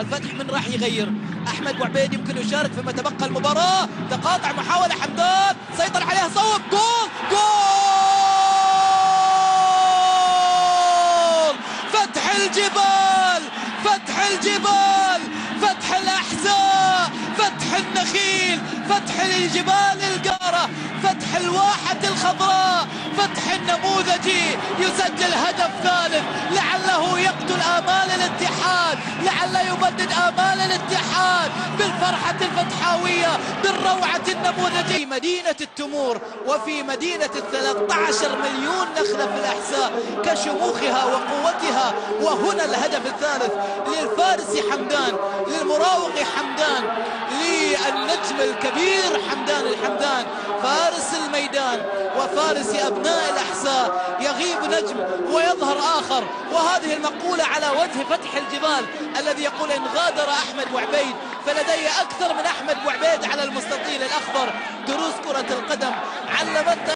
الفتح من راح يغير؟ احمد بوعبيد يمكن يشارك فيما تبقى المباراه. تقاطع محاوله حمدان، سيطر عليها، صوب، جول جول. فتح الجبال، فتح الجبال، فتح الاحزاب، فتح النخيل، فتح الجبال القاره، فتح الواحة الخضراء، فتح النموذجي يسجل هدف ثالث لعله يقتل آمال الاتحاد، لعله يبدد آمال الاتحاد بالفرحة الفتحاوية بالروعة النموذجية. مدينة التمور وفي مدينة 13 مليون نخلة في الأحساء كشموخها وقوتها. وهنا الهدف الثالث للفارس حمدان، للمراوغ حمدان، للنجم الكبير حمدان الحمدان، فارس الميدان وفارس أبناء الأحساء. يغيب نجم ويظهر آخر، وهذه المقولة على وجه فتح الجبال الذي يقول إن غادر أحمد بوعبيد فلدي أكثر من أحمد بوعبيد على المستطيل الأخضر. دروس كرة القدم علمتنا